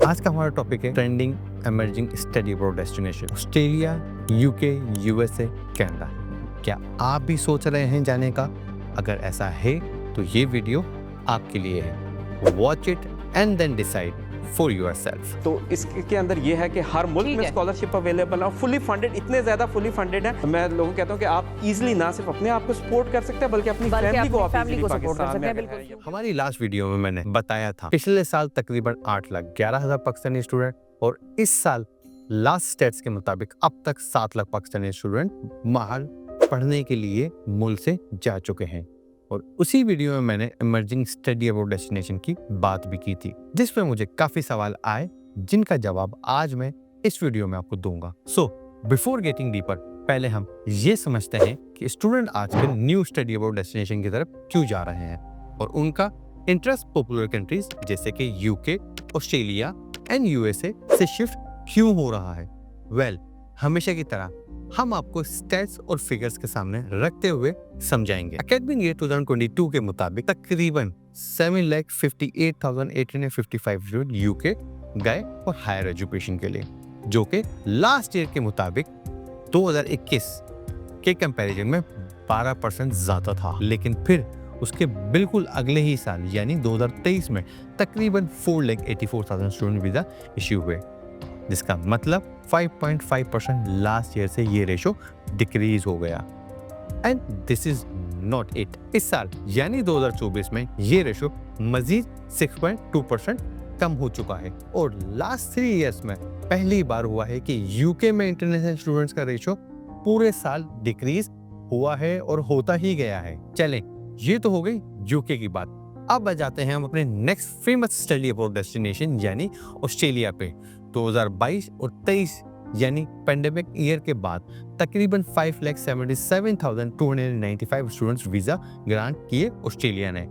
आज का हमारा टॉपिक है trending emerging study abroad destination, Australia, UK, USA, Canada. क्या आप भी सोच रहे हैं जाने का? अगर ऐसा है तो ये वीडियो आपके लिए है। Watch it and then decide for yourself. तो इसके अंदर ये है कि हर मुल्क में स्कॉलरशिप अवेलेबल है और फुली फंडेड, इतने ज्यादा फुली फंडेड है। मैं लोगों को कहता हूँ कि आप इजीली ना सिर्फ अपने आप को सपोर्ट कर सकते हैं बल्कि अपनी फैमिली को सपोर्ट कर सकते हैं। बिल्कुल। हमारी लास्ट वीडियो में मैंने बताया था पिछले साल तकरीबन 8,11,000 पाकिस्तानी स्टूडेंट और इस साल लास्ट स्टेट्स के मुताबिक अब तक 7 लाख पाकिस्तानी स्टूडेंट बाहर पढ़ने के लिए मुल्क से जा चुके हैं। और उसी वीडियो में मैंने इमर्जिंग स्टडी अब्रॉड डेस्टिनेशन की बात भी की थी, जिसमें मुझे काफी सवाल आए जिनका जवाब आज मैं इस वीडियो में आपको दूंगा। सो बिफोर गेटिंग डीपर, पहले हम ये समझते हैं कि स्टूडेंट आजकल न्यू स्टडी अब्रॉड डेस्टिनेशन की तरफ क्यों जा रहे हैं और उनका इंटरेस्ट पॉपुलर कंट्रीज जैसे कि यूके, ऑस्ट्रेलिया एंड यूएसए से शिफ्ट क्यों हो रहा है। वेल, हमेशा की तरह हम आपको स्टैट्स और फिगर्स के सामने रखते हुए समझाएंगे। एकेडमिक ईयर 2022 के मुताबिक तकरीबन 7,58,855 स्टूडेंट यूके गए और हायर एजुकेशन के लिए, जो कि लास्ट ईयर के मुताबिक 2021 के कंपैरिजन में 12% ज्यादा था। लेकिन फिर उसके बिल्कुल अगले ही साल यानी 2023 में तकरीबन 4,84,000 स्टूडेंट वीजा इश्यू हुए, जिसका मतलब 5.5% लास्ट ईयर से ये रेशो डिक्रीज हो गया। And this is not it. इस साल यानी 2024 में ये रेशो मजीद 6.2% कम हो चुका है और लास्ट 3 इयर्स में पहली बार हुआ है कि यूके में इंटरनेशनल स्टूडेंट्स का रेशो पूरे साल डिक्रीज हुआ है और होता ही गया है। चलें, ये तो हो गई यूके की बात। अब आ जाते हैं हम अपने next famous study abroad destination यानी ऑस्ट्रेलिया पे। 2022 और 23 यानी पेंडेमिक ईयर के बाद तकरीबन 5,77,295 स्टूडेंट्स वीजा ग्रांट किए ऑस्ट्रेलिया ने,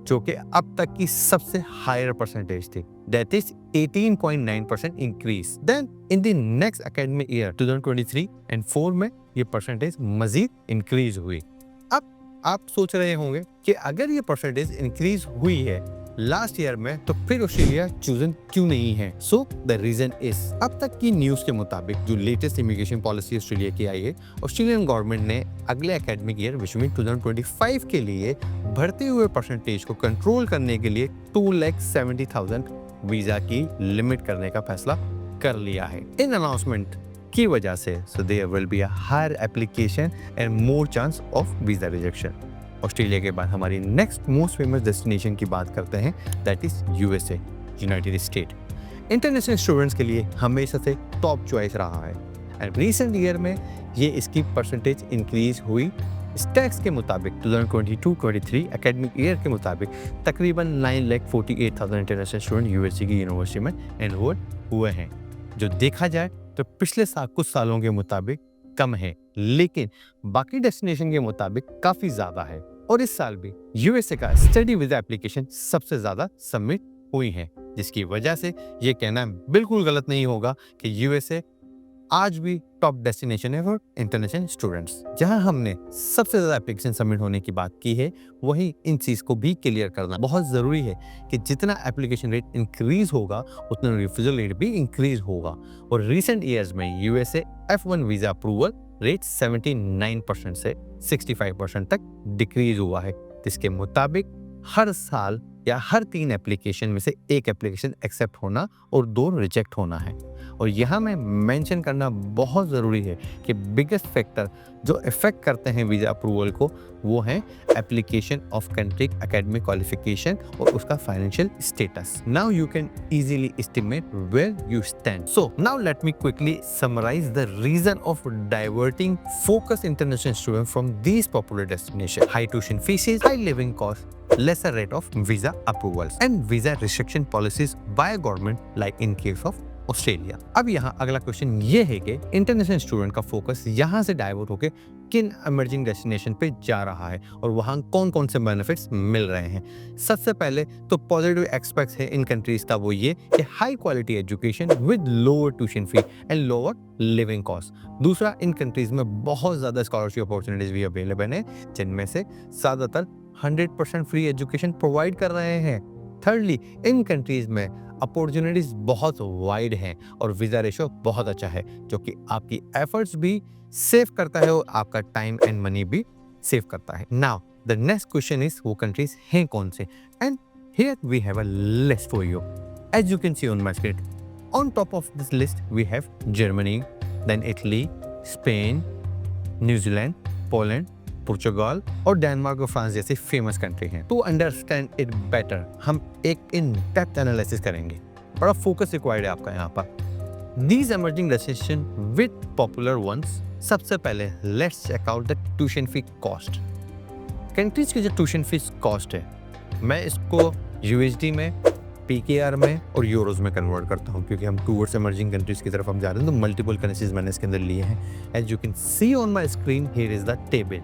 जो कि अब तक की सबसे हायर परसेंटेज थी। That is 18.9% increase. Then in the next academic year 2023 and 4 में ये परसेंटेज मजीद इंक्रीज हुई। अब आप सोच रहे होंगे कि अगर ये परसेंटेज इंक्रीज हुई है लास्ट ईयर में तो फिर ऑस्ट्रेलिया चूजन क्यों नहीं है। सो द रीजन इज, अब तक की न्यूज के मुताबिक जो लेटेस्ट इमिग्रेशन पॉलिसी ऑस्ट्रेलिया की आई है, ऑस्ट्रेलियन गवर्नमेंट ने अगले एकेडमिक ईयर विच मीन 2025 के लिए बढ़ते हुए परसेंटेज को कंट्रोल करने के लिए 2,70,000 वीजा की लिमिट करने का फैसला कर लिया है। इन अनाउंसमेंट की वजह से so there will be a higher application and more chance of visa rejection. Australia के बाद हमारी नेक्स्ट मोस्ट फेमस डेस्टिनेशन की बात करते हैं, that is USA, United state. International students के लिए हमेशा से टॉप चॉइस रहा है एंड रिसेंट ईयर में ये इसकी परसेंटेज इंक्रीज हुई। स्टैट्स के मुताबिक 2022-23 एकेडमिक ईयर के मुताबिक तकरीबन 9,48,000 इंटरनेशनल स्टूडेंट यूएसए की यूनिवर्सिटी में एनरोल हुए हैं, जो देखा जाए तो पिछले साल कुछ सालों के मुताबिक कम है, लेकिन बाकी डेस्टिनेशन के मुताबिक काफी ज्यादा है। और इस साल भी यूएसए का स्टडी वीजा एप्लीकेशन सबसे ज्यादा सबमिट हुई है, जिसकी वजह से ये कहना बिल्कुल गलत नहीं होगा कि यूएसए आज भी टॉप डेस्टिनेशन है फॉर इंटरनेशनल स्टूडेंट्स। जहां हमने सबसे ज्यादा एप्लीकेशन सबमिट होने की बात की है, वही इन चीज को भी क्लियर करना बहुत जरूरी है कि जितना एप्लीकेशन रेट इंक्रीज होगा उतना रिफ्यूजल रेट भी इंक्रीज होगा। और रिसेंट ईयर्स में USA F1 visa approval rate 79% से 65% तक डिक्रीज हुआ है, जिसके मुताबिक हर साल या हर 3 एप्लीकेशन में से 1 एप्लीकेशन एक्सेप्ट होना और 2 रिजेक्ट होना है। और यहाँ मैं मेंशन करना बहुत ज़रूरी है कि बिगेस्ट फैक्टर जो इफेक्ट करते हैं वीज़ा अप्रूवल को वो है application of country academic qualification और उसका financial status. Now you can easily estimate where you stand. So now let me quickly summarise the reason of diverting focus international student from these popular destination: high tuition fees, high living cost, lesser rate of visa approvals and visa restriction policies by government like in case of Australia. अब यहाँ अगला question ये है कि international student का focus यहाँ से divert होकर किन इमर्जिंग डेस्टिनेशन पे जा रहा है और वहाँ कौन कौन से बेनिफिट्स मिल रहे हैं। सबसे पहले तो पॉजिटिव एस्पेक्ट्स है इन कंट्रीज का वो ये कि high quality education with lower tuition fee and lower living cost. दूसरा, इन कंट्रीज में बहुत ज़्यादा स्कॉलरशिप अपॉर्चुनिटीज भी अवेलेबल है, जिनमें से ज़्यादातर 100% फ्री एजुकेशन प्रोवाइड कर रहे हैं। थर्डली, इन कंट्रीज में अपॉर्चुनिटीज बहुत वाइड हैं और वीज़ा रेशो बहुत अच्छा है, जो कि आपकी एफर्ट्स भी सेव करता है और आपका टाइम एंड मनी भी सेव करता है। Now the next question is वो कंट्रीज हैं कौन से, and here we have a list for you as you can see on my screen. On top of this list we have Germany, then Italy, Spain, New Zealand, Poland, पुर्तगाल और Denmark और France जैसे famous country हैं। To understand it better हम एक in depth analysis करेंगे, बड़ा focus required है आपका यहाँ पर। These emerging destination with popular ones, सबसे पहले let's check out the tuition fee cost. Countries की जो ट्यूशन फीस कॉस्ट है, मैं इसको यूएसडी में, पीकेआर में और यूरोज में कन्वर्ट करता हूँ, क्योंकि हम टूवर्ड्स इमर्जिंग कंट्रीज की तरफ हम जा रहे हैं, तो मल्टीपल करेंसीज मैंने इसके अंदर लिए हैं। As you can see on my screen, here is the table.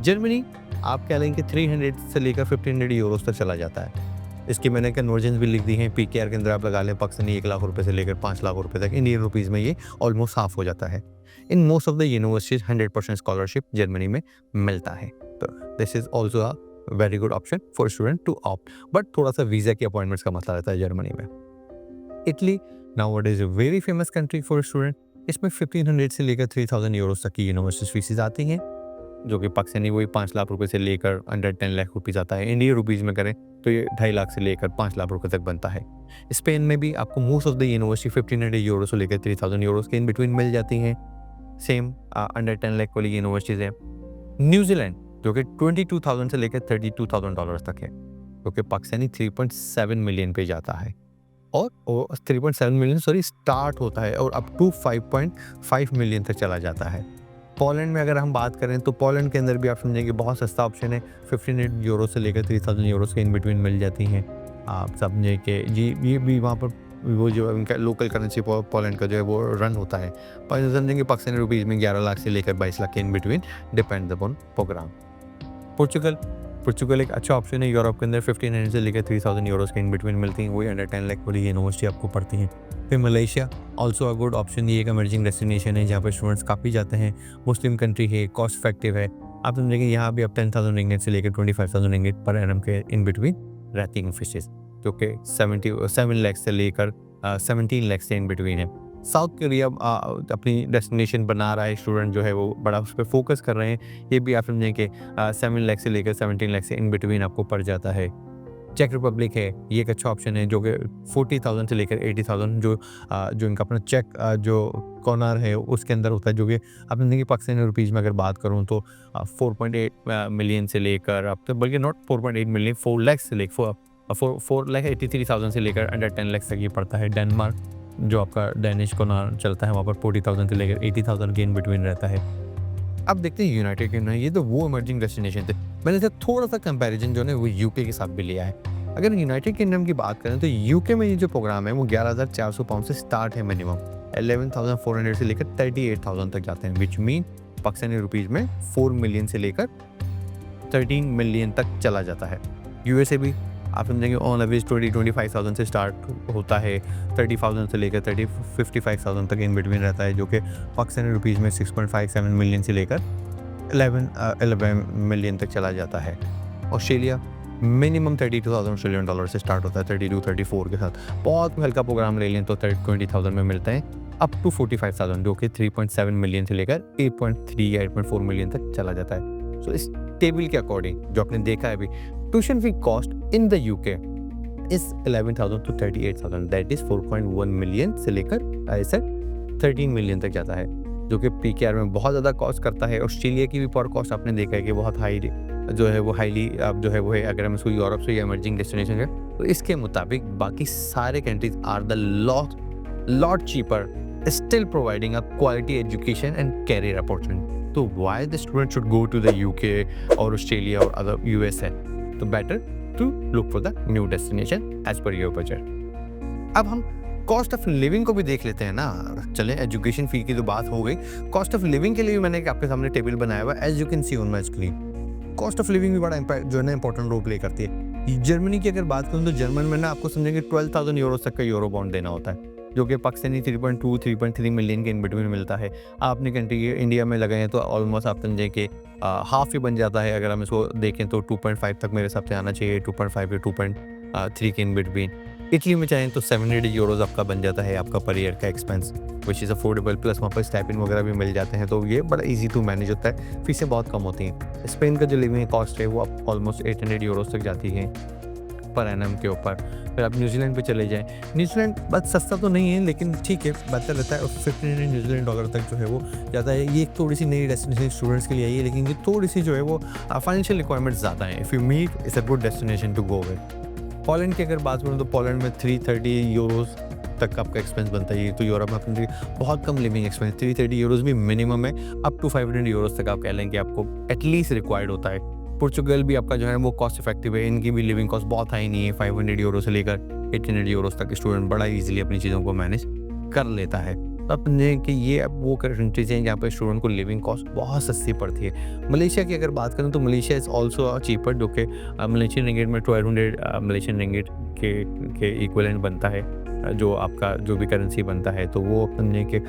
Germany आप कह लेंगे 300 से लेकर 1500 यूरोज तक चला जाता है। इसकी मैंने कन्वर्जन भी लिख दी है, पीकेआर के अंदर आप लगा लें पाकिस्तानी 1 लाख रुपए से लेकर 5 लाख रुपए तक, इंडियन रुपीज़ में ये ऑलमोस्ट हाफ हो जाता है। In most of the universities 100% scholarship Germany में मिलता है, तो this is also a very good option for student to opt, but थोड़ा सा वीज़ा की अपॉइंटमेंट्स का मसला रहता है जर्मनी में। Italy now what is a very famous country for student, इसमें 1500 से लेकर 3000 यूरोज तक की यूनिवर्सिटी फीसेज आती हैं, जो कि पाकिस्तानी वही 5 लाख रुपए से लेकर अंडर 10 लाख रुपीज़ आता है। इंडियन रुपीज़ में करें तो ये 2.5 लाख से लेकर 5 लाख रुपए तक बनता है। स्पेन में भी आपको most of the university 1500 euro से लेकर 3000 यूरोज के इन बिटवीन मिल जाती हैं। सेम अंडर 10 लाख वाली यूनिवर्सिटीज़ हैं। न्यूजीलैंड जो कि 22,000 से लेकर $32,000 तक है, जो कि पाकिस्तानी 3.7 मिलियन पे जाता है, और 3.7 मिलियन स्टार्ट होता है और अप टू 5.5 मिलियन तक चला जाता है। पोलैंड में अगर हम बात करें तो पोलैंड के अंदर भी आप समझेंगे बहुत सस्ता ऑप्शन है, 1500 यूरो से लेकर 3000 यूरोज के इन बिटवीन मिल जाती हैं। आप समझे कि ये भी वहाँ पर वो जो उनका लोकल करेंसी पोलैंड का जो है वो रन होता है, पर समझेंगे पाकिस्तानी रुपीज़ में 11 लाख से लेकर 22 लाख के in between, depends upon program. पुर्तगाल एक अच्छा ऑप्शन है यूरोप के अंदर, 1500 से लेकर 3000 यूरोज के इन बिटवीन मिलती हैं, वही अंडर 10 लाख वाली यूनिवर्सिटी आपको पढ़ती हैं। फिर Malaysia also a good option, ये एक इमर्जिंग डेस्टिनेशन है जहाँ पर स्टूडेंट्स काफ़ी जाते हैं, मुस्लिम कंट्री है, कॉस्ट इफेक्टिव है। आप समझेंगे यहाँ भी आप 10,000 रिंगिट से लेकर 25,000 रिंगिट पर एनम के इन बिटवीन रहती हैं फिशेज, जो कि 7 लाख से लेकर 17 लाख से इन बिटवीन है। साउथ कोरिया अपनी डेस्टिनेशन बना रहा है, स्टूडेंट जो है वो बड़ा उस पर फोकस कर रहे हैं, ये भी आप समझें कि 7 लाख से लेकर 17 लाख से इन बिटवीन आपको पड़ जाता है। चेक रिपब्लिक है, ये एक अच्छा ऑप्शन है, जो कि 40,000 से लेकर 80,000 जो इनका अपना चेक जो कॉर्नर है उसके अंदर होता है, जो कि आप समझेंगे पाकिस्तानी रुपीज़ में अगर बात करूँ तो 4.8 मिलियन से लेकर अब तो बल्कि नॉट 4.8 मिलियन 4 लाख से लेकर 4,83,000 से लेकर अंडर 10 लाख तक ये पड़ता है। डेनमार्क जो आपका डैनिश कॉर्नर चलता है, वहाँ पर 40,000 से लेकर 80,000 के इन बिटवीन रहता है। अब देखते हैं यूनाइटेड किंगडम, ये तो वो इमर्जिंग डेस्टिनेशन थे। मैंने इसे थोड़ा सा कंपैरिजन जो है वो यूके के साथ भी लिया है। अगर यूनाइटेड किंगडम की बात करें तो यूके में ये जो प्रोग्राम है वो 11,400 पाउंड से स्टार्ट है मिनिमम, 11,400 से लेकर 38,000 तक जाते हैं, विच मीन पाकिस्तानी रुपीज़ में 4 मिलियन से लेकर 13 मिलियन तक चला जाता है। यूएसए भी आप समझेंगे ऑन एवरेज 25,000 से स्टार्ट होता है, 30,000 से लेकर 55,000 तक इन बिटवीन रहता है, जो कि पाकिस्तानी रुपीज़ में 6.57 मिलियन से लेकर 11 मिलियन तक चला जाता है। ऑस्ट्रेलिया मिनिमम 32,000 ऑस्ट्रेलियन डॉलर से स्टार्ट होता है, 32-34 के साथ। बहुत हल्का प्रोग्राम ले लें तो 20,000 में मिलता है, अप टू 45,000 जो कि 3.7 मिलियन से लेकर 8.3 या 8.4 मिलियन तक चला जाता है। सो इस टेबल के अकॉर्डिंग जो आपने देखा है अभी, tuition fee cost in the UK is 11,000 to 38,000, that is 4.1 million से लेकर ऐसा 13 मिलियन तक जाता है, जो कि पीकेआर में बहुत ज़्यादा कॉस्ट करता है। ऑस्ट्रेलिया की भी पर कॉस्ट आपने देखा है कि बहुत हाई जो है वो हाईली जो है वो है, अगर हम इसको यूरोप से या इमर्जिंग डेस्टिनेशन है तो इसके मुताबिक बाकी सारे countries are the lot cheaper, still providing a quality education and career opportunity. तो why the student should go to the UK और ऑस्ट्रेलिया और अदर यूएसए, तो better to look for the new destination as per your budget. अब हम cost of living को भी देख लेते हैं ना। चलें, एजुकेशन फी की तो बात हो गई, कॉस्ट ऑफ लिविंग के लिए भी मैंने आपके सामने टेबल बनाया हुआ है, as you can see on my screen. Cost of living भी बड़ा जो है ना इंपॉर्टेंट रोल प्ले करती है। जर्मनी की अगर बात करूँ तो जर्मन में ना आपको समझेंगे 12,000 यूरो तक का यूरो बॉन्ड देना होता है, जो कि पाकिस्तानी 3.2-3.3 मिलियन के इन बिटवीन मिलता है। आपने कंट्री इंडिया में लगाए तो ऑलमोस्ट आप समझें कि हाफ ही बन जाता है। अगर हम इसको देखें तो 2.5 तक मेरे हिसाब से आना चाहिए, 2.5 या 3 के इन बिटवीन। इटली में चाहें तो 700 यूरोज़ आपका बन जाता है आपका पर ईयर का expense, which is affordable, plus वहाँ पर स्टाइपेंड वगैरह भी मिल जाते हैं, तो ये बड़ा ईजी टू मैनेज होता है, फीसें बहुत कम होती हैं। स्पेन का जो लिविंग कॉस्ट है वो आप ऑलमोस्ट 800 यूरोज़ तक जाती है पर एनम के ऊपर। फिर आप न्यूजीलैंड पे चले जाएँ, न्यूजीलैंड बहुत सस्ता तो नहीं है लेकिन ठीक है, बेहतर रहता है, और 1500 न्यूजीलैंड डॉलर तक जो है वो जाता है। ये एक थोड़ी सी नई डेस्टिनेशन स्टूडेंट्स के लिए आई है, लेकिन ये थोड़ी सी जो है वो फाइनेंशियल रिक्वायरमेंट्स ज़्यादा हैं। If you meet, it's a good destination to go with. Poland की अगर बात करूँ तो पोलैंड में 330 यूरोज़ तक आपका एक्सपेंस बनता है। ये तो यूरोप में अपने बहुत कम लिविंग एक्सपेंस, 330 यूरोज़ भी मिनिमम है, अप टू 500 यूरोज़ तक आप कह लें कि आपको एटलीस्ट रिक्वायर्ड होता है। पुर्तगाल भी आपका जो है वो कॉस्ट इफेक्टिव है, इनकी भी लिविंग कॉस्ट बहुत हाई नहीं है, 500 यूरो से लेकर 800 यूरोज़ तक स्टूडेंट बड़ा ईजिली अपनी चीज़ों को मैनेज कर लेता है। अपने कि ये अब वो कंट्रीज हैं जहाँ पर स्टूडेंट को लिविंग कॉस्ट बहुत सस्ती पड़ती है। मलेशिया की अगर बात करें तो मलेशिया इज़ ऑल्सो चीपर, जो कि मलेशियन रिंगिट में 1200 मलेशियन रिंगिट के इक्विवेलेंट बनता है, जो आपका जो भी करेंसी बनता है, तो वो समझे कि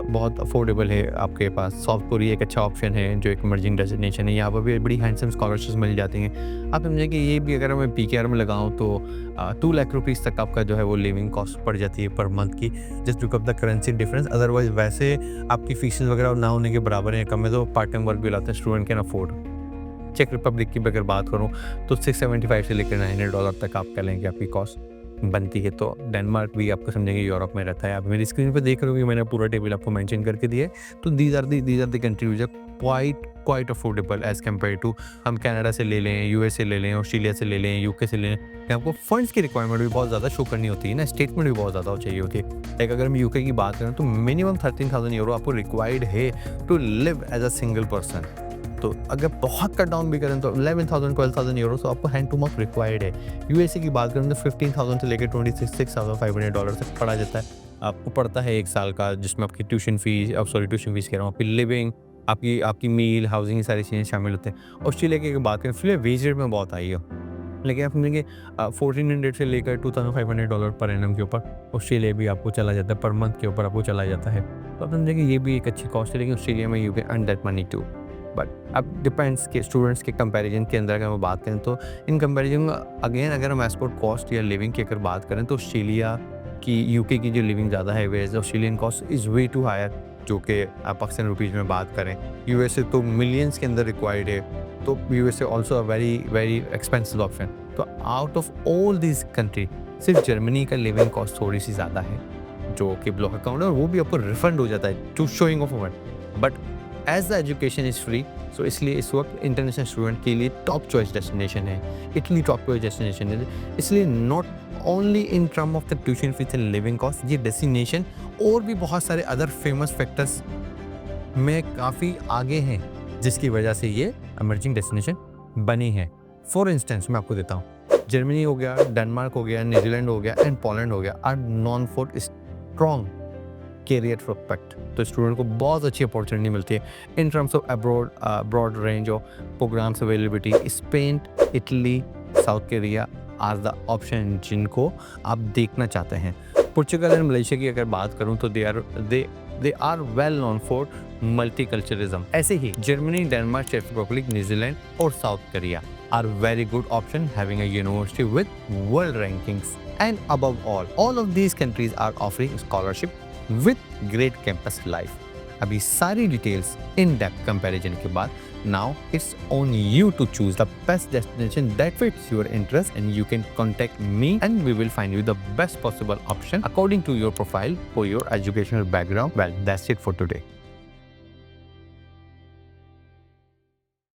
बहुत अफोर्डेबल है आपके पास। साउथ कोरिया एक अच्छा ऑप्शन है जो एक इमर्जिंग डेस्टिनेशन है, यहाँ पर भी बड़ी हैंडसम स्कॉलरशिप्स मिल जाती हैं। आप समझें कि ये भी अगर मैं PKR में लगाऊँ तो 2 लाख रुपीज़ तक आपका जो है वो लिविंग कॉस्ट पड़ जाती है पर मंथ की, just because the currency difference. Otherwise वैसे आपकी फीस वगैरह ना होने के बराबर है, कम है, तो पार्ट टाइम वर्क भी लाते हैं, स्टूडेंट कैन अफोर्ड। चेक रिपब्लिक की अगर बात करूँ तो 675 से लेकर $900 तक आप कह लें कि आपकी कॉस्ट बनती है। तो डेनमार्क भी आपको समझेंगे यूरोप में रहता है। आप मेरी स्क्रीन पे देख रहे हो कि मैंने पूरा टेबल आपको मेंशन करके दिया है। तो these are the countries are quite affordable as compare to हम कनाडा से ले लें, US से ले लें, ऑस्ट्रेलिया से ले लें, UK से ले लें। आपको फंड्स की रिक्वायरमेंट भी बहुत ज़्यादा शो करनी होती है ना, स्टेटमेंट भी बहुत ज़्यादा चाहिए होती है। लाइक अगर हम UK की बात करें तो मिनिमम 13,000 यूरो आपको रिक्वायर्ड है to live as a single person. तो अगर बहुत कट डाउन भी करें तो 11,000 12,000 यूरो तो आपको हैंड टू माउथ रिक्वायर्ड है। USA की बात करें तो 15,000 से लेकर $26,500 तक पड़ा जाता है, आपको पड़ता है 1 साल का, जिसमें आपकी ट्यूशन फीस कह रहा हूँ, आपकी लिविंग, आपकी मील, हाउसिंग, सारी चीज़ें शामिल होते हैं। ऑस्ट्रेलिया की अगर बात करें, ऑस्ट्रेलिया वेज रेट में बहुत आई हो, लेकिन आप समझेंगे 1400 से लेकर $2,500 पर एनम के ऊपर ऑस्ट्रेलिया भी आपको चला जाता है, पर मंथ के ऊपर आपको चला जाता है। तो आप समझेंगे ये भी एक अच्छी कॉस्ट है, लेकिन ऑस्ट्रेलिया में you can earn that money too. But अब डिपेंड्स के स्टूडेंट्स के कंपैरिजन के अंदर अगर हम बात करें तो इन कंपैरिजन अगेन अगर हम एस्पोर्ट कॉस्ट या लिविंग की अगर बात करें तो ऑस्ट्रेलिया की UK की जो लिविंग ज़्यादा है, whereas Australian cost is way too higher, जो कि पाकिस्तान रुपीज़ में बात करें। USA तो मिलियंस के अंदर रिक्वायर्ड है, तो USA also a very very expensive option. तो out of all this country सिर्फ जर्मनी का लिविंग कॉस्ट थोड़ी सी ज़्यादा है, जो कि ब्लॉक अकाउंट है, और वो भी आपको रिफंड हो जाता है to showing of amount. But as the education is free, so इसलिए इस वक्त इंटरनेशनल स्टूडेंट के लिए टॉप चॉइस डेस्टिनेशन है, इटली टॉप चॉइस डेस्टिनेशन है। इसलिए not only in term of the tuition fees and living cost, ये destination और भी बहुत सारे अदर फेमस फैक्टर्स में काफ़ी आगे हैं, जिसकी वजह से ये इमर्जिंग डेस्टिनेशन बनी है। फॉर इंस्टेंस मैं आपको देता हूँ, जर्मनी हो गया, डेनमार्क हो गया, न्यूजीलैंड हो गया एंड पोलैंड हो गया are known for strong career prospect. तो स्टूडेंट को बहुत अच्छी अपॉर्चुनिटी मिलती है in terms of broad range of programs availability. Spain, Italy, South Korea are the option जिनको आप देखना चाहते हैं। पुर्तगाल एंड मलेशिया की अगर बात करूं तो they are well known for multiculturalism. ऐसे ही जर्मनी, डेनमार्क, चेक रिपब्लिक, न्यूजीलैंड और South Korea are very good option having a university with world rankings, and above all of these countries are offering scholarship with great campus life। अभी सारी details in depth comparison के बाद now it's on you to choose the best destination that fits your interest, and you can contact me and we will find you the best possible option according to your profile for your educational background. Well, that's it for today.